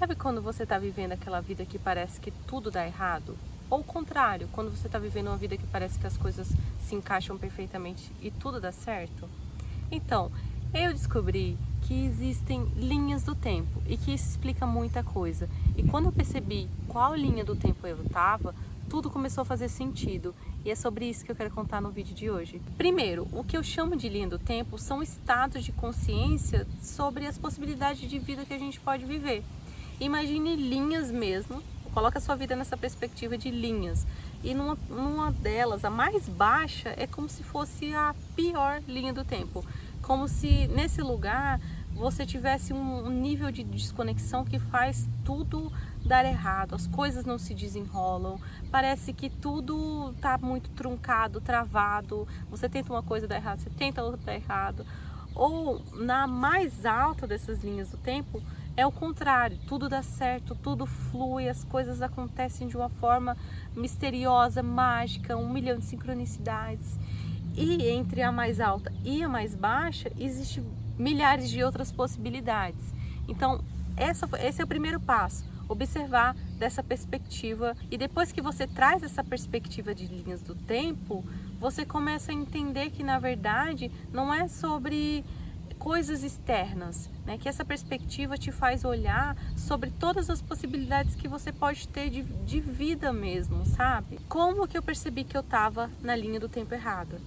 Sabe quando você está vivendo aquela vida que parece que tudo dá errado? Ou o contrário, quando você está vivendo uma vida que parece que as coisas se encaixam perfeitamente e tudo dá certo? Então, eu descobri que existem linhas do tempo e que isso explica muita coisa. E quando eu percebi qual linha do tempo eu estava, tudo começou a fazer sentido. E é sobre isso que eu quero contar no vídeo de hoje. Primeiro, o que eu chamo de linha do tempo são estados de consciência sobre as possibilidades de vida que a gente pode viver. Imagine linhas mesmo, coloca a sua vida nessa perspectiva de linhas. E numa delas, a mais baixa, é como se fosse a pior linha do tempo. Como se nesse lugar você tivesse um nível de desconexão que faz tudo dar errado, as coisas não se desenrolam, parece que tudo está muito truncado, travado, você tenta uma coisa dar errado, você tenta outra dar errado. Ou na mais alta dessas linhas do tempo, é o contrário, tudo dá certo, tudo flui, as coisas acontecem de uma forma misteriosa, mágica, 1 milhão de sincronicidades. E entre a mais alta e a mais baixa, existem milhares de outras possibilidades. Então, esse é o primeiro passo, observar dessa perspectiva. E depois que você traz essa perspectiva de linhas do tempo, você começa a entender que, na verdade, não é sobre coisas externas, né? Que essa perspectiva te faz olhar sobre todas as possibilidades que você pode ter de vida mesmo, sabe? Como que eu percebi que eu estava na linha do tempo errada?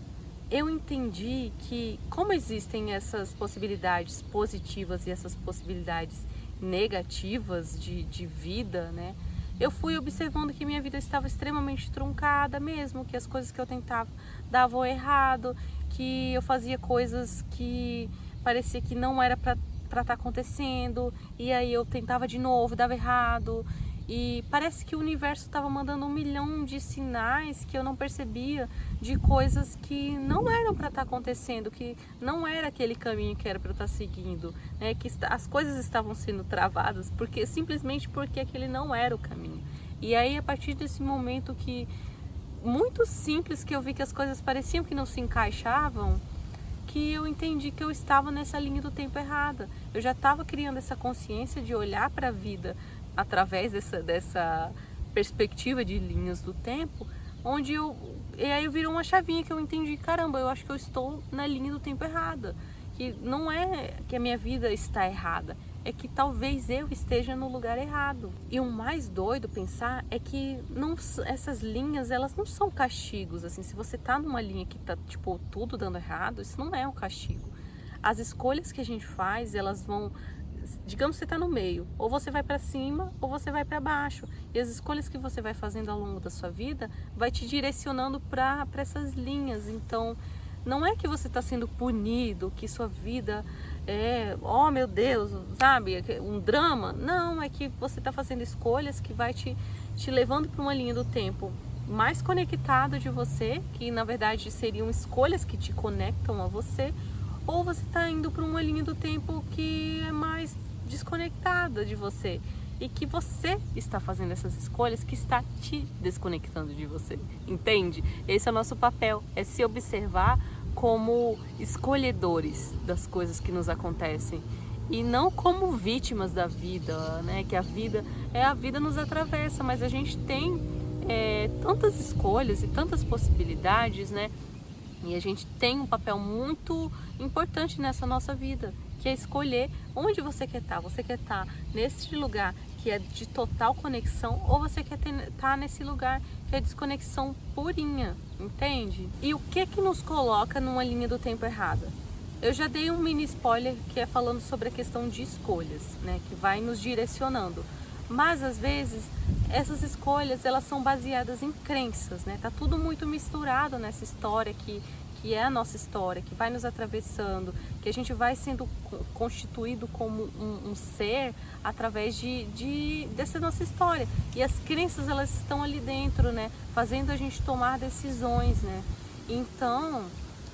Eu entendi que, como existem essas possibilidades positivas e essas possibilidades negativas de vida, né? Eu fui observando que minha vida estava extremamente truncada mesmo, que as coisas que eu tentava davam errado, que eu fazia coisas que parecia que não era para estar acontecendo, e aí eu tentava de novo, dava errado. E parece que o universo estava mandando 1 milhão de sinais que eu não percebia, de coisas que não eram para estar acontecendo, que não era aquele caminho que era para eu estar seguindo, né? Que as coisas estavam sendo travadas simplesmente porque aquele não era o caminho. E aí, a partir desse momento muito simples, que eu vi que as coisas pareciam que não se encaixavam, que eu entendi que eu estava nessa linha do tempo errada. Eu já estava criando essa consciência de olhar para a vida através dessa perspectiva de linhas do tempo, e aí virou uma chavinha que eu entendi, caramba, eu acho que eu estou na linha do tempo errada, que não é que a minha vida está errada, é que talvez eu esteja no lugar errado. E o mais doido pensar é que essas linhas, elas não são castigos, assim, se você tá numa linha que tá, tipo, tudo dando errado, isso não é um castigo. As escolhas que a gente faz, elas vão, digamos que você está no meio, ou você vai para cima ou você vai para baixo, e as escolhas que você vai fazendo ao longo da sua vida vai te direcionando para essas linhas. Então não é que você está sendo punido, que sua vida é, oh meu Deus, sabe, um drama. Não, é que você está fazendo escolhas que vai te levando para uma linha do tempo mais conectada de você, que na verdade seriam escolhas que te conectam a você, ou você está indo para uma linha do tempo que é mais desconectada de você e que você está fazendo essas escolhas que está te desconectando de você, entende? Esse é o nosso papel, é se observar como escolhedores das coisas que nos acontecem e não como vítimas da vida, né? Que a vida nos atravessa, mas a gente tem tantas escolhas e tantas possibilidades, né? E a gente tem um papel muito importante nessa nossa vida, que é escolher onde você quer estar. Você quer estar nesse lugar que é de total conexão, ou você quer estar nesse lugar que é desconexão purinha, entende? E o que nos coloca numa linha do tempo errada? Eu já dei um mini spoiler que é falando sobre a questão de escolhas, né? Que vai nos direcionando. Mas às vezes essas escolhas, elas são baseadas em crenças, né? Tá tudo muito misturado nessa história que é a nossa história, que vai nos atravessando, que a gente vai sendo constituído como um ser através dessa nossa história. E as crenças, elas estão ali dentro, né? Fazendo a gente tomar decisões, né? Então,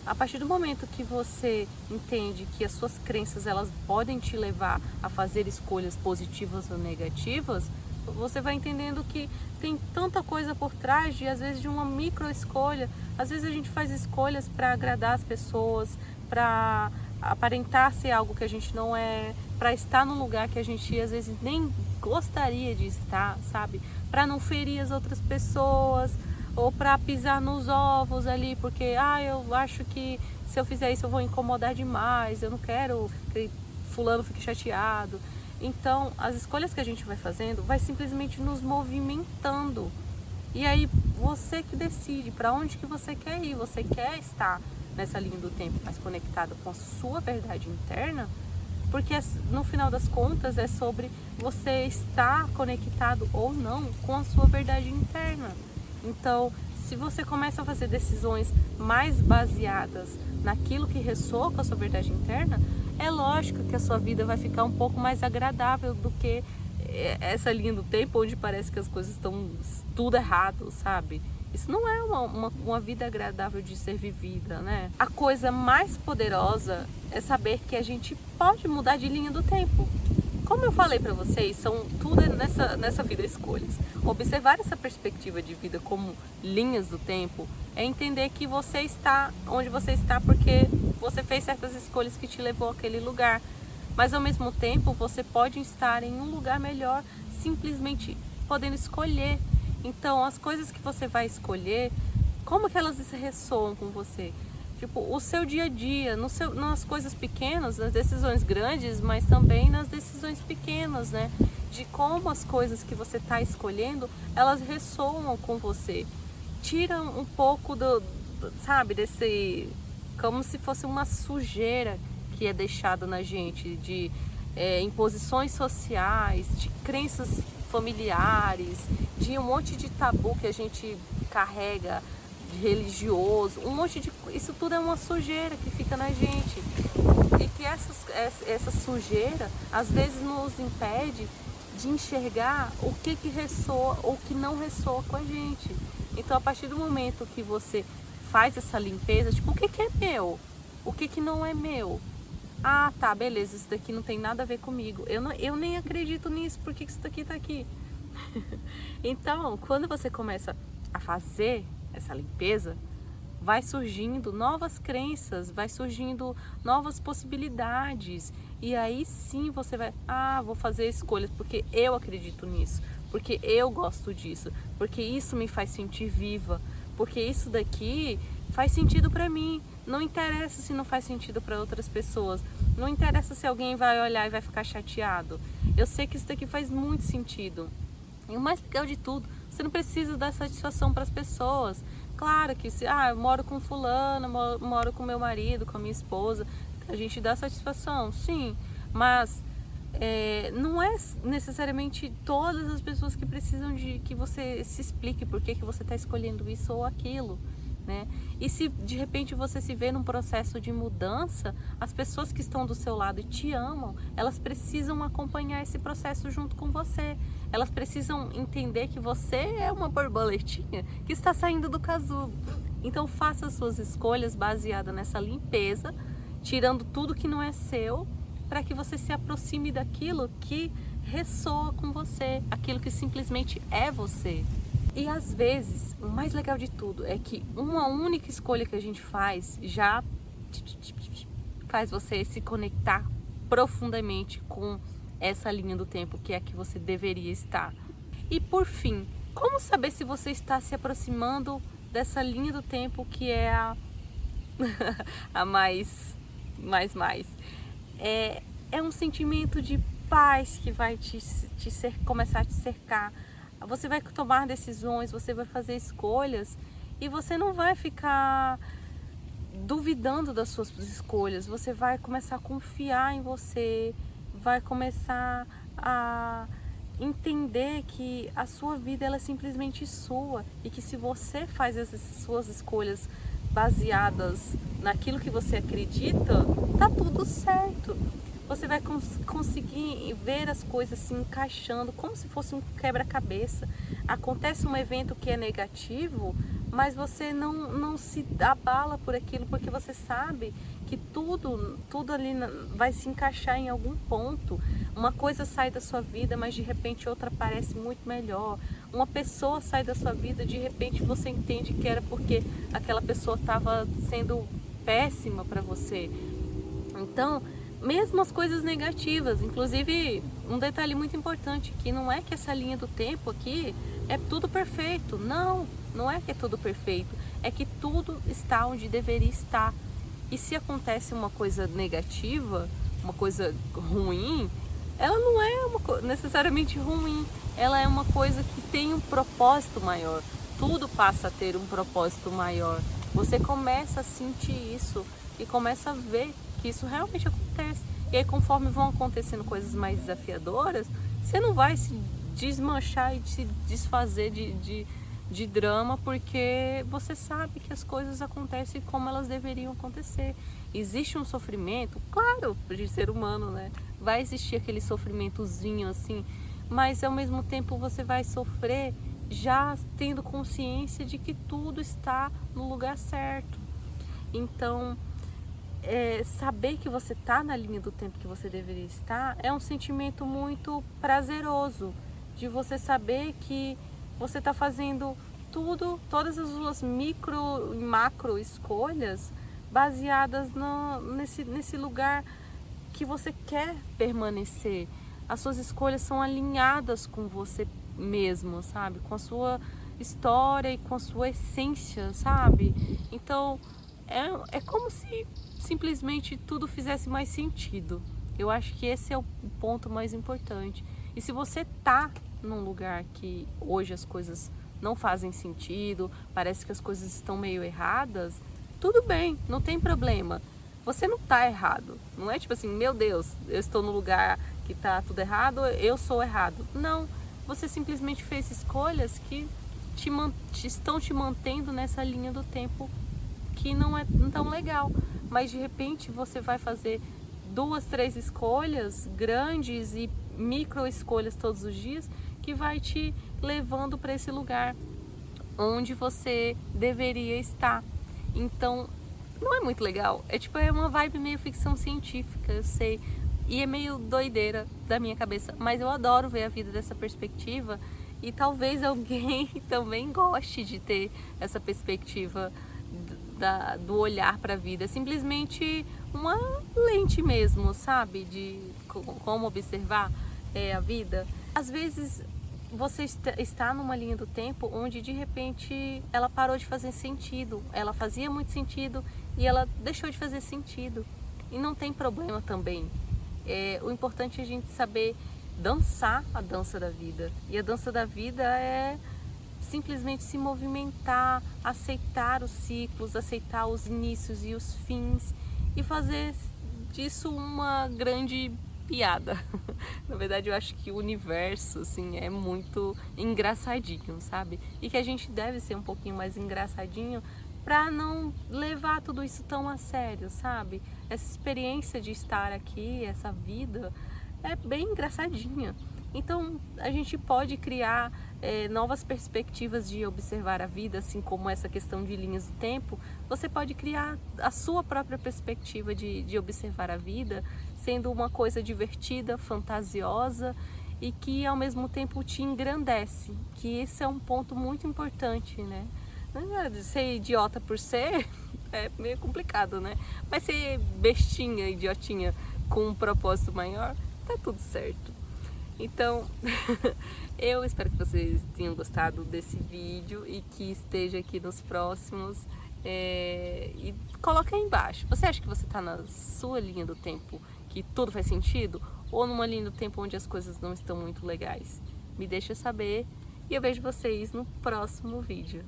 a partir do momento que você entende que as suas crenças, elas podem te levar a fazer escolhas positivas ou negativas, você vai entendendo que tem tanta coisa por trás às vezes, de uma micro escolha. Às vezes a gente faz escolhas para agradar as pessoas, para aparentar ser algo que a gente não é, para estar num lugar que a gente às vezes nem gostaria de estar, sabe? Para não ferir as outras pessoas, ou para pisar nos ovos ali, porque eu acho que se eu fizer isso eu vou incomodar demais, eu não quero que fulano fique chateado. Então, as escolhas que a gente vai fazendo vai simplesmente nos movimentando. E aí você que decide para onde que você quer ir. Você quer estar nessa linha do tempo mais conectado com a sua verdade interna? Porque no final das contas é sobre você estar conectado ou não com a sua verdade interna. Então, se você começa a fazer decisões mais baseadas naquilo que ressoa com a sua verdade interna, é lógico que a sua vida vai ficar um pouco mais agradável do que essa linha do tempo onde parece que as coisas estão tudo errado, sabe? Isso não é uma vida agradável de ser vivida, né? A coisa mais poderosa é saber que a gente pode mudar de linha do tempo. Como eu falei pra vocês, tudo nessa vida escolhas. Observar essa perspectiva de vida como linhas do tempo é entender que você está onde você está porque você fez certas escolhas que te levou àquele lugar. Mas ao mesmo tempo você pode estar em um lugar melhor simplesmente podendo escolher. Então as coisas que você vai escolher, como que elas ressoam com você? Tipo, o seu dia a dia, nas coisas pequenas, nas decisões grandes, mas também nas decisões pequenas, né? De como as coisas que você está escolhendo, elas ressoam com você. Tira um pouco sabe, como se fosse uma sujeira que é deixada na gente, de imposições sociais, de crenças familiares, de um monte de tabu que a gente carrega, de religioso, isso tudo é uma sujeira que fica na gente e que essa sujeira às vezes nos impede de enxergar o que ressoa ou o que não ressoa com a gente. Então a partir do momento que você faz essa limpeza, tipo, o que é meu? O que não é meu? Ah, tá, beleza, isso daqui não tem nada a ver comigo. Eu nem acredito nisso, por que isso daqui tá aqui? Então, quando você começa a fazer essa limpeza, vai surgindo novas crenças, vai surgindo novas possibilidades. E aí sim você vai, vou fazer escolhas porque eu acredito nisso, porque eu gosto disso, porque isso me faz sentir viva, porque isso daqui faz sentido pra mim. Não interessa se não faz sentido para outras pessoas, não interessa se alguém vai olhar e vai ficar chateado. Eu sei que isso daqui faz muito sentido. E o mais legal de tudo, você não precisa dar satisfação para as pessoas. Claro que se eu moro com fulano, moro com meu marido, com a minha esposa, a gente dá satisfação, sim, mas não é necessariamente todas as pessoas que precisam de que você se explique por que você está escolhendo isso ou aquilo, né? E se de repente você se vê num processo de mudança, as pessoas que estão do seu lado e te amam, elas precisam acompanhar esse processo junto com você. Elas precisam entender que você é uma borboletinha que está saindo do casulo. Então faça as suas escolhas baseadas nessa limpeza, tirando tudo que não é seu, para que você se aproxime daquilo que ressoa com você, aquilo que simplesmente é você. E às vezes, o mais legal de tudo é que uma única escolha que a gente faz já faz você se conectar profundamente com essa linha do tempo que é a que você deveria estar. E por fim, como saber se você está se aproximando dessa linha do tempo que é a mais. É um sentimento de paz que vai começar a te cercar. Você vai tomar decisões, você vai fazer escolhas e você não vai ficar duvidando das suas escolhas. Você vai começar a confiar em você, vai começar a entender que a sua vida ela é simplesmente sua e que se você faz essas suas escolhas baseadas naquilo que você acredita, tá tudo certo. Você vai conseguir ver as coisas se encaixando como se fosse um quebra-cabeça. Acontece um evento que é negativo, mas você não se abala por aquilo, porque você sabe que tudo ali vai se encaixar em algum ponto. Uma coisa sai da sua vida, mas de repente outra parece muito melhor. Uma pessoa sai da sua vida, de repente você entende que era porque aquela pessoa estava sendo péssima para você. Então, mesmo as coisas negativas. Inclusive, um detalhe muito importante, que não é que essa linha do tempo aqui é tudo perfeito. Não, não é que é tudo perfeito. É que tudo está onde deveria estar. E se acontece uma coisa negativa, uma coisa ruim, ela não é necessariamente ruim. Ela é uma coisa que tem um propósito maior. Tudo passa a ter um propósito maior. Você começa a sentir isso e começa a ver que isso realmente acontece. E aí, conforme vão acontecendo coisas mais desafiadoras, você não vai se desmanchar e se desfazer de drama, porque você sabe que as coisas acontecem como elas deveriam acontecer. Existe um sofrimento, claro, de ser humano, né? Vai existir aquele sofrimentozinho assim, mas ao mesmo tempo você vai sofrer já tendo consciência de que tudo está no lugar certo. Então, saber que você está na linha do tempo que você deveria estar é um sentimento muito prazeroso, de você saber que você está fazendo tudo, todas as suas micro e macro escolhas baseadas nesse lugar que você quer permanecer. As suas escolhas são alinhadas com você mesmo, sabe? Com a sua história e com a sua essência, sabe? Então, é como se simplesmente tudo fizesse mais sentido. Eu acho que esse é o ponto mais importante. E se você tá num lugar que hoje as coisas não fazem sentido, parece que as coisas estão meio erradas, tudo bem, não tem problema. Você não tá errado. Não é tipo assim, meu Deus, eu estou no lugar que tá tudo errado, eu sou errado. Não, você simplesmente fez escolhas que estão te mantendo nessa linha do tempo que não é tão legal. Mas de repente você vai fazer 2, 3 escolhas grandes e micro escolhas todos os dias que vai te levando para esse lugar onde você deveria estar. Então, não é muito legal. É uma vibe meio ficção científica, eu sei. E é meio doideira da minha cabeça. Mas eu adoro ver a vida dessa perspectiva. E talvez alguém também goste de ter essa perspectiva do olhar para a vida. É simplesmente uma lente mesmo, sabe? De como observar a vida. Às vezes você está numa linha do tempo onde de repente ela parou de fazer sentido. Ela fazia muito sentido e ela deixou de fazer sentido. E não tem problema também. O importante é a gente saber dançar a dança da vida. E a dança da vida é simplesmente se movimentar, aceitar os ciclos, aceitar os inícios e os fins e fazer disso uma grande piada. Na verdade, eu acho que o universo assim, é muito engraçadinho, sabe? E que a gente deve ser um pouquinho mais engraçadinho para não levar tudo isso tão a sério, sabe? Essa experiência de estar aqui, essa vida, é bem engraçadinha. Então, a gente pode criar novas perspectivas de observar a vida, assim como essa questão de linhas do tempo. Você pode criar a sua própria perspectiva de observar a vida, sendo uma coisa divertida, fantasiosa e que ao mesmo tempo te engrandece, que esse é um ponto muito importante, né? Ser idiota por ser é meio complicado, né? Mas ser bestinha, idiotinha com um propósito maior, tá tudo certo. Então, eu espero que vocês tenham gostado desse vídeo e que esteja aqui nos próximos. E coloca aí embaixo. Você acha que você está na sua linha do tempo que tudo faz sentido? Ou numa linha do tempo onde as coisas não estão muito legais? Me deixa saber e eu vejo vocês no próximo vídeo.